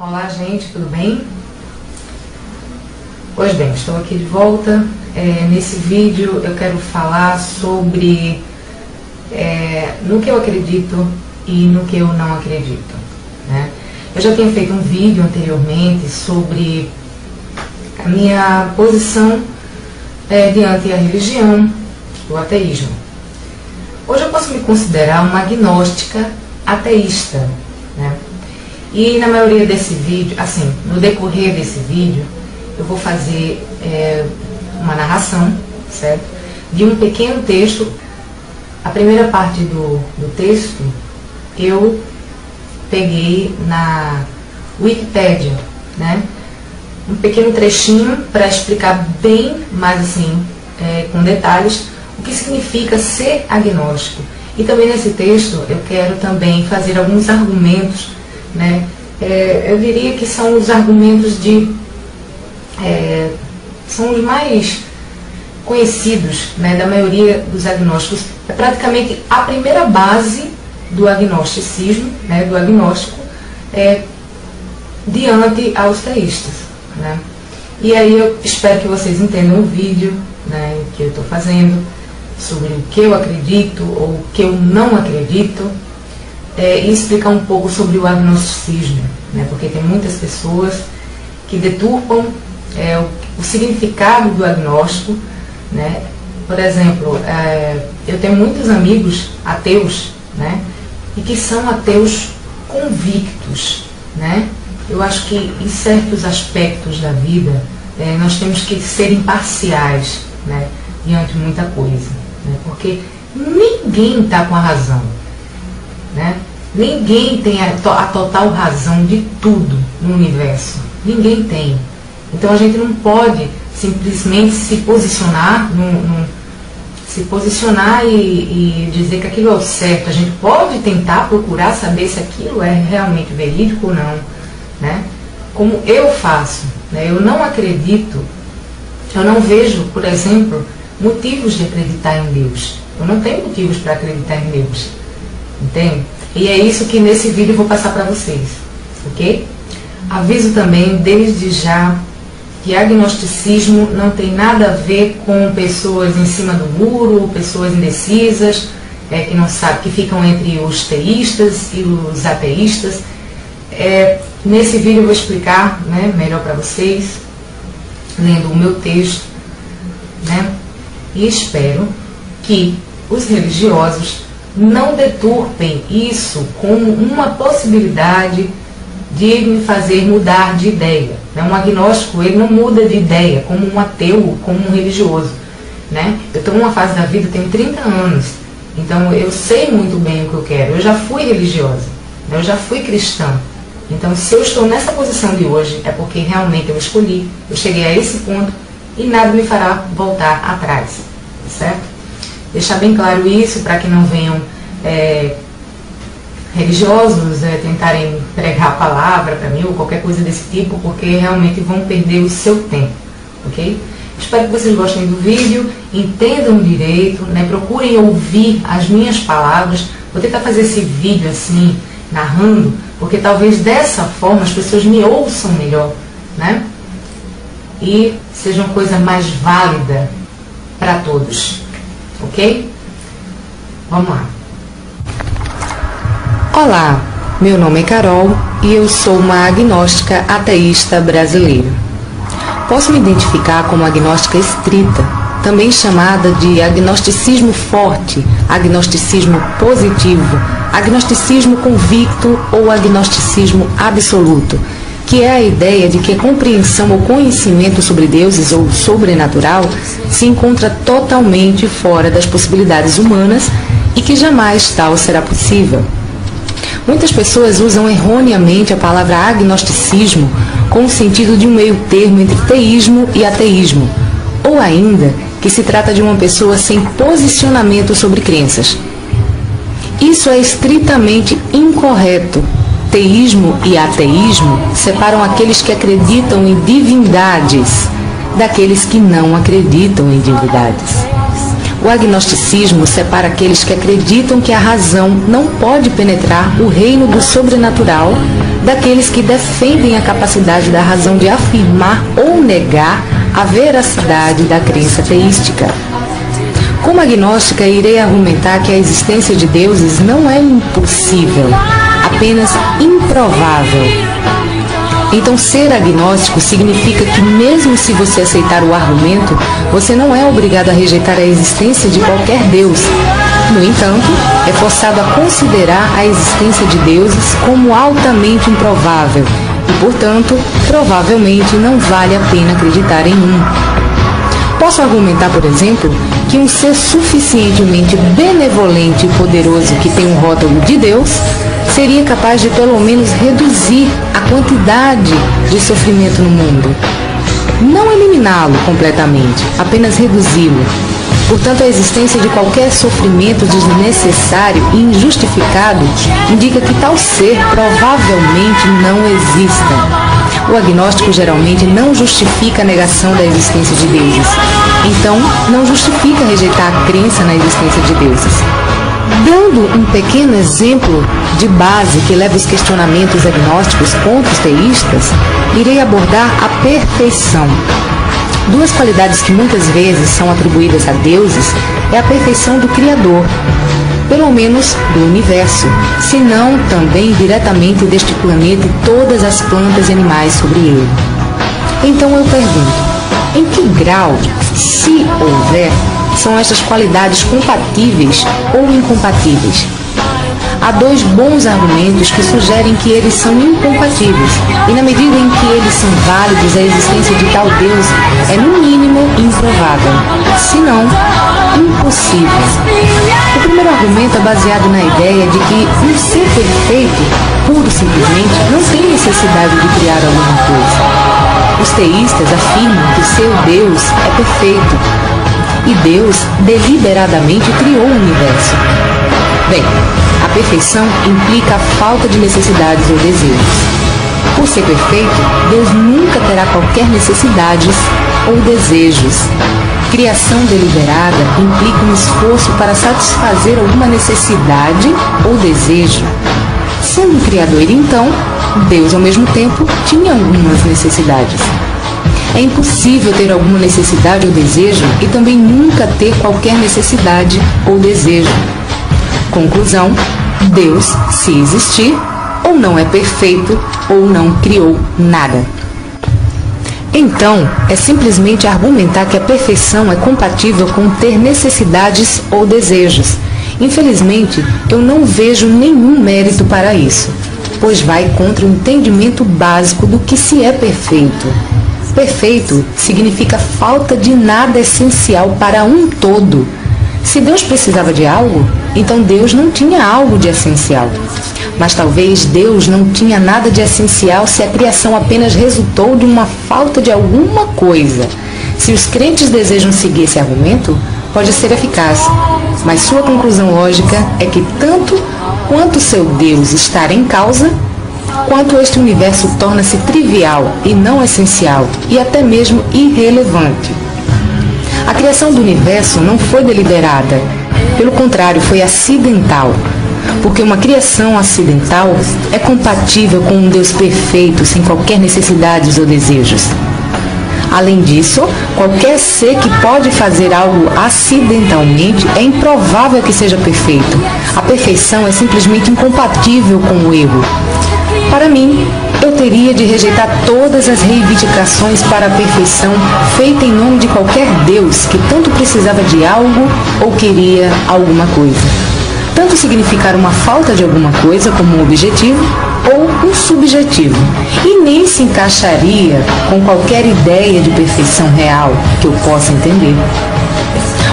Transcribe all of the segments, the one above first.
Olá, gente, tudo bem? Pois bem, estou aqui de volta. Nesse vídeo eu quero falar sobre no que eu acredito e no que eu não acredito, né? Eu já tinha feito um vídeo anteriormente sobre a minha posição diante a religião, o ateísmo. Hoje eu posso me considerar uma agnóstica ateísta, né? E na maioria desse vídeo, assim, no decorrer desse vídeo, eu vou fazer uma narração, certo? De um pequeno texto. A primeira parte do texto eu peguei na Wikipédia, né? Um pequeno trechinho para explicar bem mais assim, com detalhes, o que significa ser agnóstico. E também nesse texto eu quero também fazer alguns argumentos, né? Eu diria que são os argumentos são os mais conhecidos, né, da maioria dos agnósticos. É praticamente a primeira base do agnosticismo, né, do agnóstico, diante aos teístas, né? E aí eu espero que vocês entendam o vídeo, né, que eu estou fazendo sobre o que eu acredito ou o que eu não acredito, e explicar um pouco sobre o agnosticismo, né, porque tem muitas pessoas que deturpam o significado do agnóstico, né? Por exemplo, eu tenho muitos amigos ateus, né, e que são ateus convictos, né? Eu acho que em certos aspectos da vida nós temos que ser imparciais, né, diante de muita coisa, né? Porque ninguém está com a razão, né? Ninguém tem a total razão de tudo no universo. Ninguém tem. Então a gente não pode simplesmente se posicionar e dizer que aquilo é o certo. A gente pode tentar procurar saber se aquilo é realmente verídico ou não, né? Como eu faço, né? Eu não acredito, eu não vejo, por exemplo, motivos de acreditar em Deus. Eu não tenho motivos para acreditar em Deus, entende? E é isso que nesse vídeo eu vou passar para vocês, ok? Aviso também, desde já, que agnosticismo não tem nada a ver com pessoas em cima do muro, pessoas indecisas, que não sabem, que ficam entre os teístas e os ateístas. Nesse vídeo eu vou explicar, né, melhor para vocês, lendo o meu texto, né? E espero que os religiosos não deturpem isso como uma possibilidade de me fazer mudar de ideia, né? Um agnóstico, ele não muda de ideia como um ateu, como um religioso, né? Eu estou numa fase da vida, tenho 30 anos, então eu sei muito bem o que eu quero. Eu já fui religiosa, eu já fui cristã. Então, se eu estou nessa posição de hoje, é porque realmente eu escolhi, eu cheguei a esse ponto e nada me fará voltar atrás, certo? Deixar bem claro isso para que não venham religiosos tentarem pregar a palavra para mim ou qualquer coisa desse tipo, porque realmente vão perder o seu tempo, ok? Espero que vocês gostem do vídeo, entendam direito, né? Procurem ouvir as minhas palavras. Vou tentar fazer esse vídeo assim, narrando, porque talvez dessa forma as pessoas me ouçam melhor, né? E seja uma coisa mais válida para todos, ok? Vamos lá. Olá, meu nome é Carol e eu sou uma agnóstica ateísta brasileira. Posso me identificar como agnóstica estrita, também chamada de agnosticismo forte, agnosticismo positivo, agnosticismo convicto ou agnosticismo absoluto, que é a ideia de que a compreensão ou conhecimento sobre deuses ou sobrenatural se encontra totalmente fora das possibilidades humanas e que jamais tal será possível. Muitas pessoas usam erroneamente a palavra agnosticismo com o sentido de um meio termo entre teísmo e ateísmo, ou ainda que se trata de uma pessoa sem posicionamento sobre crenças. Isso é estritamente incorreto. Teísmo e ateísmo separam aqueles que acreditam em divindades daqueles que não acreditam em divindades. O agnosticismo separa aqueles que acreditam que a razão não pode penetrar o reino do sobrenatural daqueles que defendem a capacidade da razão de afirmar ou negar a veracidade da crença teística. Como agnóstica, irei argumentar que a existência de deuses não é impossível, apenas improvável. Então, ser agnóstico significa que, mesmo se você aceitar o argumento, você não é obrigado a rejeitar a existência de qualquer Deus. No entanto, é forçado a considerar a existência de deuses como altamente improvável e, portanto, provavelmente não vale a pena acreditar em um. Posso argumentar, por exemplo, que um ser suficientemente benevolente e poderoso que tem um rótulo de Deus seria capaz de pelo menos reduzir a quantidade de sofrimento no mundo. Não eliminá-lo completamente, apenas reduzi-lo. Portanto, a existência de qualquer sofrimento desnecessário e injustificado indica que tal ser provavelmente não exista. O agnóstico geralmente não justifica a negação da existência de deuses. Então, não justifica rejeitar a crença na existência de deuses. Dando um pequeno exemplo de base que leva os questionamentos agnósticos contra os teístas, irei abordar a perfeição. Duas qualidades que muitas vezes são atribuídas a deuses é a perfeição do Criador, pelo menos do universo, se não também diretamente deste planeta e todas as plantas e animais sobre ele. Então eu pergunto, em que grau, se houver, são estas qualidades compatíveis ou incompatíveis? Há dois bons argumentos que sugerem que eles são incompatíveis, e na medida em que eles são válidos, a existência de tal Deus é no mínimo improvável, se não impossível. O primeiro argumento é baseado na ideia de que um ser perfeito, puro simplesmente, não tem necessidade de criar alguma coisa. Os teístas afirmam que seu Deus é perfeito, e Deus deliberadamente criou o universo. Bem, a perfeição implica a falta de necessidades ou desejos. Por ser perfeito, Deus nunca terá qualquer necessidades ou desejos. Criação deliberada implica um esforço para satisfazer alguma necessidade ou desejo. Sendo um criador, então, Deus ao mesmo tempo tinha algumas necessidades. É impossível ter alguma necessidade ou desejo e também nunca ter qualquer necessidade ou desejo. Conclusão: Deus, se existir, ou não é perfeito ou não criou nada. Então, é simplesmente argumentar que a perfeição é compatível com ter necessidades ou desejos. Infelizmente, eu não vejo nenhum mérito para isso, pois vai contra o entendimento básico do que se é perfeito. Perfeito significa falta de nada essencial para um todo. Se Deus precisava de algo, então Deus não tinha algo de essencial. Mas talvez Deus não tinha nada de essencial se a criação apenas resultou de uma falta de alguma coisa. Se os crentes desejam seguir esse argumento, pode ser eficaz, mas sua conclusão lógica é que tanto quanto seu Deus estar em causa, quanto este universo torna-se trivial e não essencial, e até mesmo irrelevante. A criação do universo não foi deliberada, pelo contrário, foi acidental, porque uma criação acidental é compatível com um Deus perfeito, sem qualquer necessidades ou desejos. Além disso, qualquer ser que pode fazer algo acidentalmente é improvável que seja perfeito. A perfeição é simplesmente incompatível com o erro. Para mim, eu teria de rejeitar todas as reivindicações para a perfeição feita em nome de qualquer Deus que tanto precisava de algo ou queria alguma coisa. Tanto significar uma falta de alguma coisa como um objetivo ou um subjetivo, e nem se encaixaria com qualquer ideia de perfeição real que eu possa entender.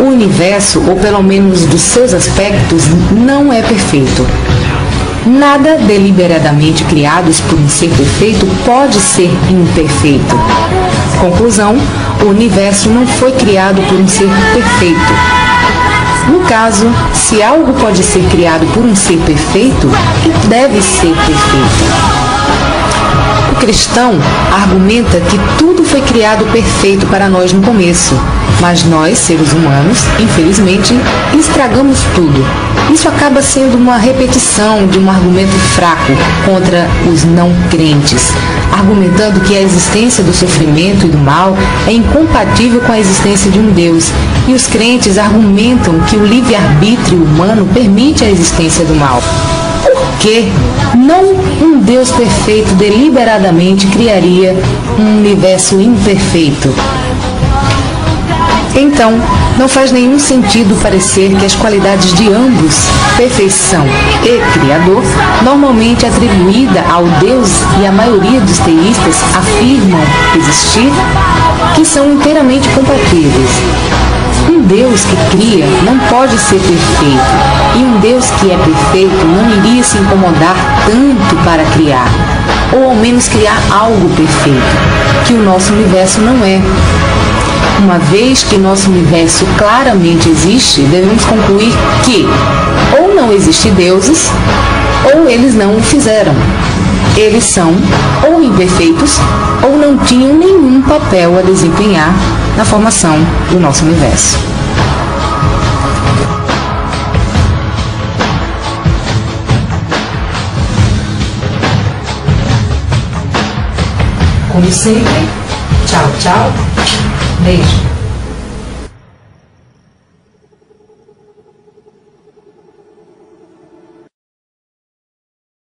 O universo, ou pelo menos dos seus aspectos, não é perfeito. Nada deliberadamente criado por um ser perfeito pode ser imperfeito. Conclusão: o universo não foi criado por um ser perfeito. No caso, se algo pode ser criado por um ser perfeito, deve ser perfeito. O cristão argumenta que tudo foi criado perfeito para nós no começo, Mas nós, seres humanos, infelizmente, estragamos tudo. Isso acaba sendo uma repetição de um argumento fraco contra os não crentes, argumentando que a existência do sofrimento e do mal é incompatível com a existência de um Deus. E os crentes argumentam que o livre-arbítrio humano permite a existência do mal. Por que não um Deus perfeito deliberadamente criaria um universo imperfeito? Então, não faz nenhum sentido parecer que as qualidades de ambos, perfeição e Criador, normalmente atribuída ao Deus e a maioria dos teístas afirmam existir, que são inteiramente compatíveis. Um Deus que cria não pode ser perfeito, e um Deus que é perfeito não iria se incomodar tanto para criar, ou ao menos criar algo perfeito, que o nosso universo não é. Uma vez que nosso universo claramente existe, devemos concluir que ou não existem deuses, ou eles não o fizeram. Eles são ou imperfeitos, ou não tinham nenhum papel a desempenhar na formação do nosso universo. Como sempre, tchau, tchau, beijo.